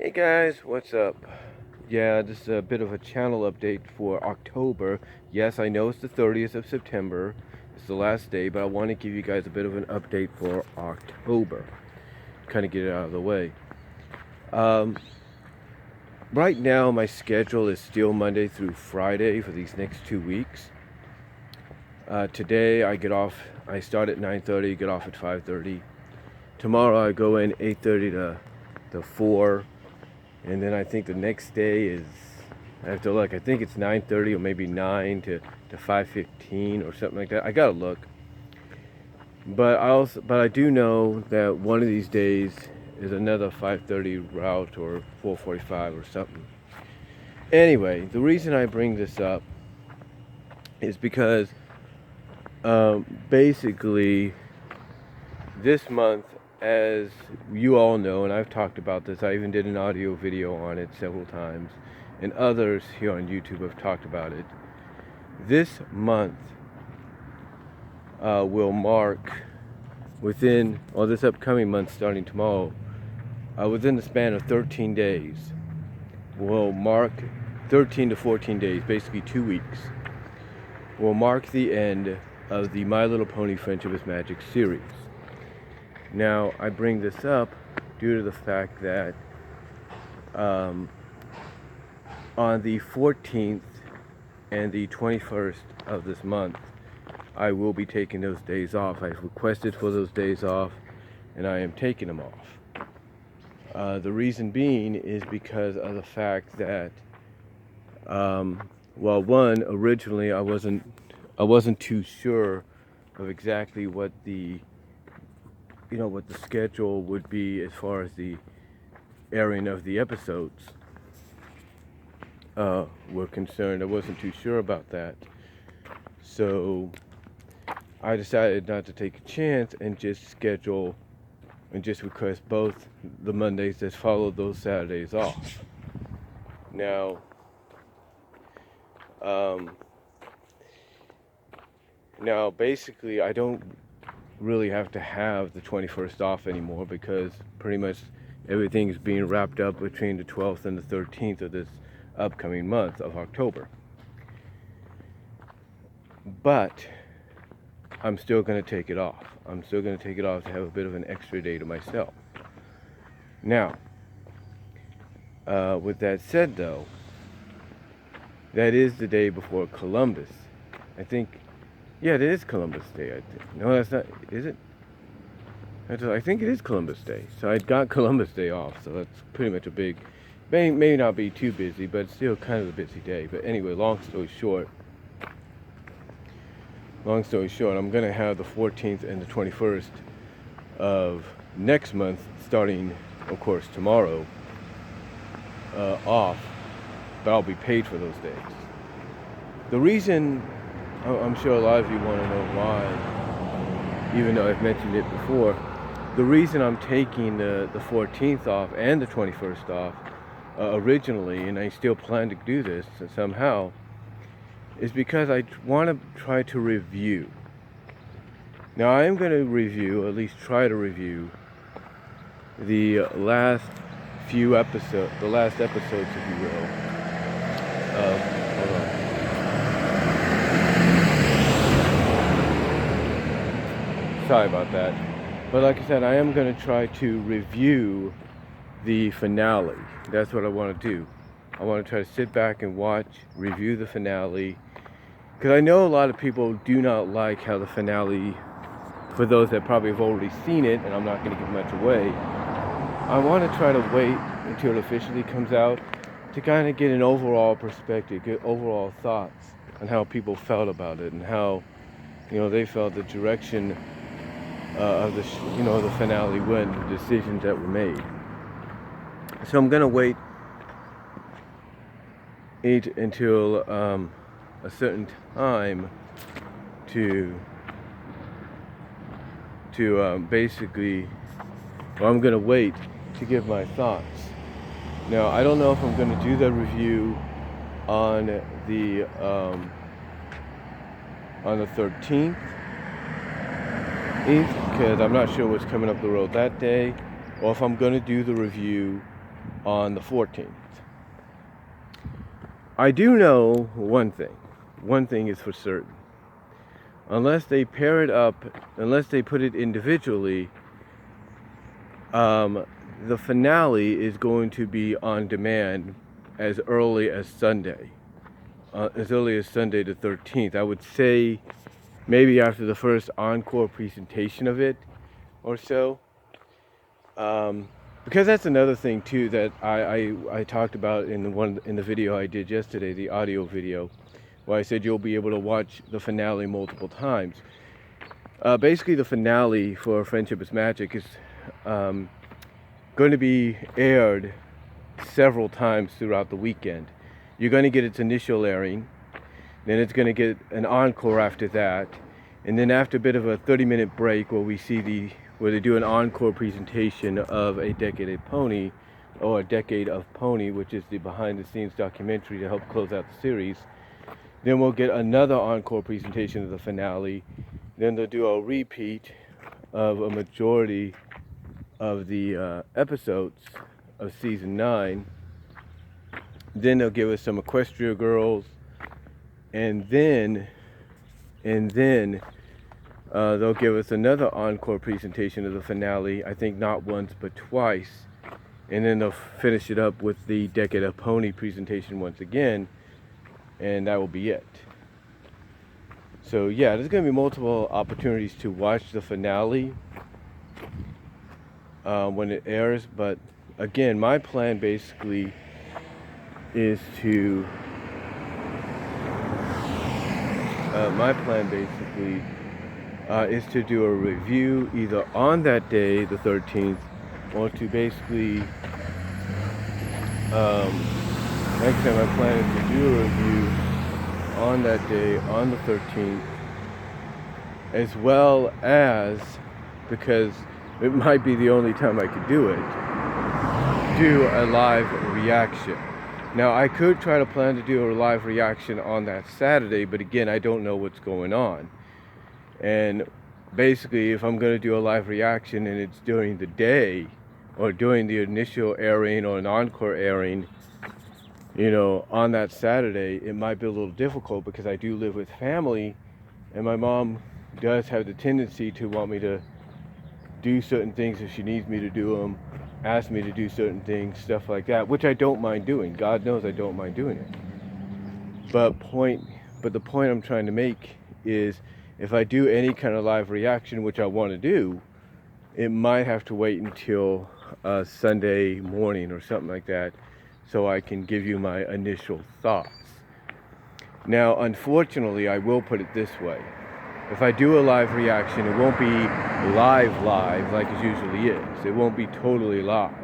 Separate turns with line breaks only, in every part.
Hey guys, what's up? Yeah, this is a bit of a channel update for October. Yes, I know it's the 30th of September. It's the last day, but I want to give you guys a bit of an update for October. Kind of get it out of the way. Um, right now, my schedule is still Monday through Friday for these next 2 weeks. Today, I start at 9:30, get off at 5:30. Tomorrow, I go in 8:30 to 4. And then I think the next day is, I have to look, I think it's 9:30 or maybe 9 to 5:15 or something like that. I gotta look. But I do know that one of these days is another 5:30 route or 4:45 or something. Anyway, the reason I bring this up is because basically this month, as you all know, and I've talked about this, I even did an audio video on it several times, and others here on YouTube have talked about it. This month will mark this upcoming month starting tomorrow, within the span of 13 days, will mark 13 to 14 days, basically 2 weeks, will mark the end of the My Little Pony Friendship is Magic series. Now, I bring this up due to the fact that on the 14th and the 21st of this month, I will be taking those days off. I've requested for those days off, and I am taking them off. The reason being is because of the fact that, originally I wasn't too sure of exactly what the schedule would be as far as the airing of the episodes were concerned. I wasn't too sure about that. So I decided not to take a chance and just request both the Mondays that follow those Saturdays off. Now, basically, I don't really have to have the 21st off anymore because pretty much everything is being wrapped up between the 12th and the 13th of this upcoming month of October. But I'm still going to take it off. I'm still going to take it off to have a bit of an extra day to myself. Now, with that said though, that is the day before Columbus. I think, yeah, it is Columbus Day, I think. No, that's not, is it? I think it is Columbus Day. So I got Columbus Day off, so that's pretty much a big, may not be too busy, but still kind of a busy day. But anyway, long story short, I'm going to have the 14th and the 21st of next month, starting, of course, tomorrow, off, but I'll be paid for those days. The reason, I'm sure a lot of you want to know why, even though I've mentioned it before, the reason I'm taking the 14th off and the 21st off originally, and I still plan to do this somehow, is because I want to try to review. Now, I am going to review, at least try to review, the last episodes, if you will. Hold on. Sorry about that. But like I said, I am going to try to review the finale. That's what I want to do. I want to try to sit back and review the finale. Because I know a lot of people do not like how the finale, for those that probably have already seen it, and I'm not going to give much away, I want to try to wait until it officially comes out to kind of get an overall perspective, get overall thoughts on how people felt about it and how, they felt the direction of the finale went, the decisions that were made. So I'm going to wait until a certain time to basically, I'm going to wait to give my thoughts. Now, I don't know if I'm going to do the review on the 13th, because I'm not sure what's coming up the road that day, or if I'm going to do the review on the 14th. I do know one thing. One thing is for certain. Unless they pair it up, unless they put it individually, the finale is going to be on demand as early as Sunday. As early as Sunday the 13th. I would say maybe after the first encore presentation of it or so. Because that's another thing too that I talked about in the video I did yesterday, the audio video, where I said you'll be able to watch the finale multiple times. Basically, the finale for Friendship is Magic is going to be aired several times throughout the weekend. You're going to get its initial airing, then it's going to get an encore after that, and then after a bit of a 30-minute break where they do an encore presentation of A Decade of Pony, or A Decade of Pony, which is the behind-the-scenes documentary to help close out the series. Then we'll get another encore presentation of the finale. Then they'll do a repeat of a majority of the episodes of season 9. Then they'll give us some Equestria Girls, and then they'll give us another encore presentation of the finale. I think not once but twice, and then they'll finish it up with the Decade of Pony presentation once again, and that will be it. So yeah, there's going to be multiple opportunities to watch the finale when it airs, but again, my plan basically is to do a review either on that day, the 13th, or to basically next time my plan is to do a review on that day, on the 13th, as well as, because it might be the only time I could do it, do a live reaction. Now, I could try to plan to do a live reaction on that Saturday, but again, I don't know what's going on. And basically, if I'm going to do a live reaction and it's during the day, or during the initial airing or an encore airing, on that Saturday, it might be a little difficult because I do live with family, and my mom does have the tendency to want me to do certain things if she needs me to do them, ask me to do certain things, stuff like that, which I don't mind doing. God knows I don't mind doing it. But the point I'm trying to make is, if I do any kind of live reaction, which I want to do, it might have to wait until Sunday morning or something like that, so I can give you my initial thoughts. Now, unfortunately, I will put it this way. If I do a live reaction, it won't be live like it usually is. It won't be totally live.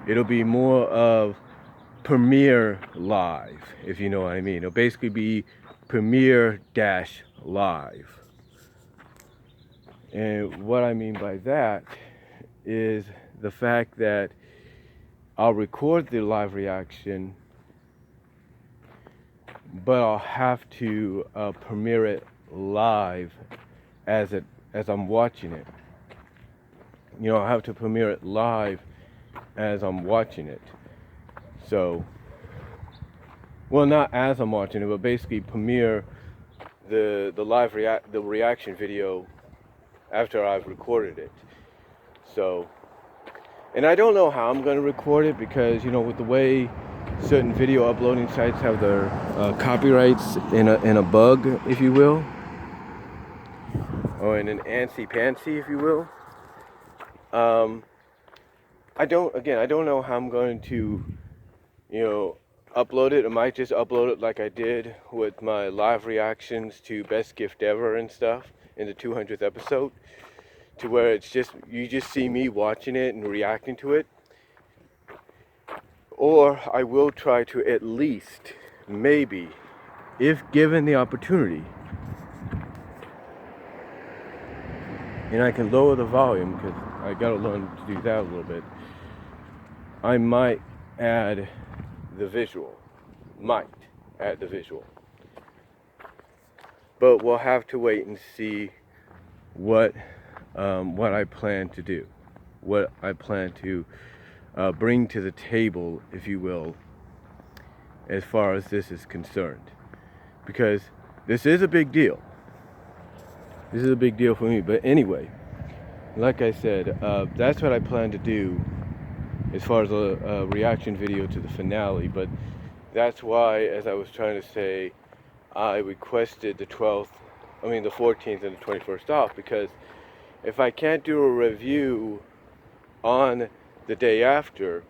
It'll be more of premiere live, if you know what I mean. It'll basically be premiere-live. And what I mean by that is the fact that I'll record the live reaction, but I'll have to premiere it live as I'm watching it. I'll have to premiere it live as I'm watching it. So, well, not as I'm watching it, but basically premiere the reaction video after I've recorded it. So, and I don't know how I'm going to record it because, with the way certain video uploading sites have their copyrights in a bug, if you will, or in an antsy-pantsy, if you will. I don't know how I'm going to, upload it. I might just upload it like I did with my live reactions to Best Gift Ever and stuff in the 200th episode, to where you just see me watching it and reacting to it. Or I will try to at least, maybe, if given the opportunity, and I can lower the volume because I gotta learn to do that a little bit, I might add the visual. But we'll have to wait and see what I plan to do, what I plan to bring to the table, if you will, as far as this is concerned. Because this is a big deal. This is a big deal for me. But anyway, like I said, that's what I plan to do as far as a reaction video to the finale. But that's why, as I was trying to say, I requested the 14th and the 21st off, because if I can't do a review on the day after,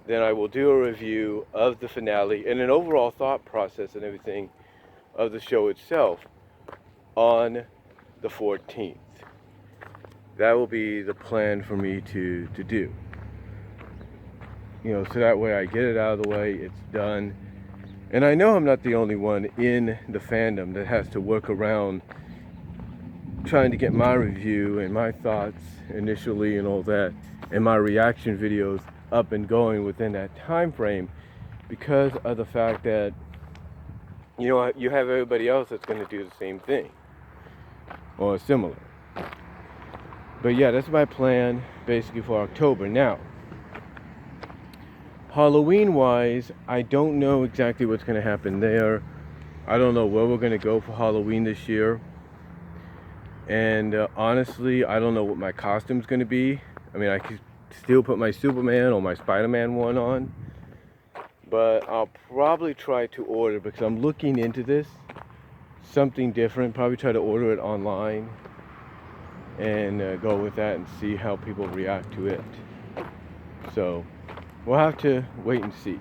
then I will do a review of the finale and an overall thought process and everything of the show itself on the 14th. That will be the plan for me to do. So that way I get it out of the way, it's done. And I know I'm not the only one in the fandom that has to work around trying to get my review and my thoughts initially and all that, and my reaction videos up and going within that time frame, because of the fact that you have everybody else that's going to do the same thing or similar. But yeah, that's my plan basically for October. Now, Halloween wise, I don't know exactly what's going to happen there. I don't know where we're going to go for Halloween this year. And honestly, I don't know what my costume's going to be. I mean, I could still put my Superman or my Spider-Man one on. But I'll probably try to order, because I'm looking into this, something different. Probably try to order it online and go with that and see how people react to it. So we'll have to wait and see.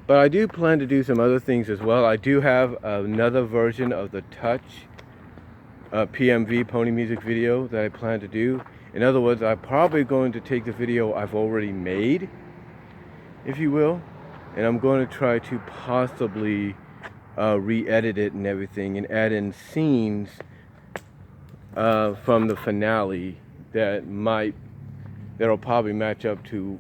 But I do plan to do some other things as well. I do have another version of the Touch PMV Pony Music video that I plan to do. In other words, I'm probably going to take the video I've already made, if you will, and I'm going to try to possibly re-edit it and everything and add in scenes from the finale that'll probably match up to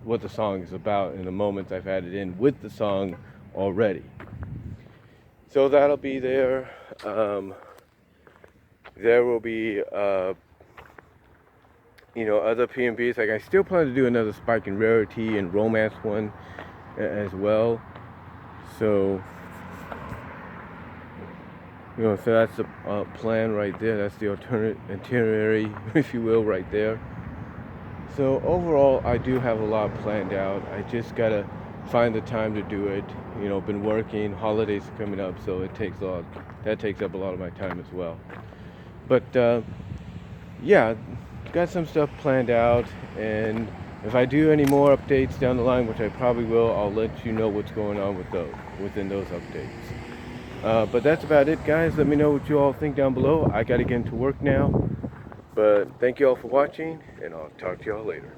what the song is about in the moments I've added in with the song already. So that'll be there. There will be other PMVs. Like, I still plan to do another Spike and Rarity and Romance one as well. So so that's the plan right there. That's the itinerary, if you will, right there. So overall, I do have a lot planned out. I just gotta find the time to do it. Been working. Holidays are coming up, so that takes up a lot of my time as well. But yeah, got some stuff planned out, and if I do any more updates down the line, which I probably will, I'll let you know what's going on within those updates. But that's about it, guys. Let me know what you all think down below. I gotta get into work now. But thank you all for watching, and I'll talk to y'all later.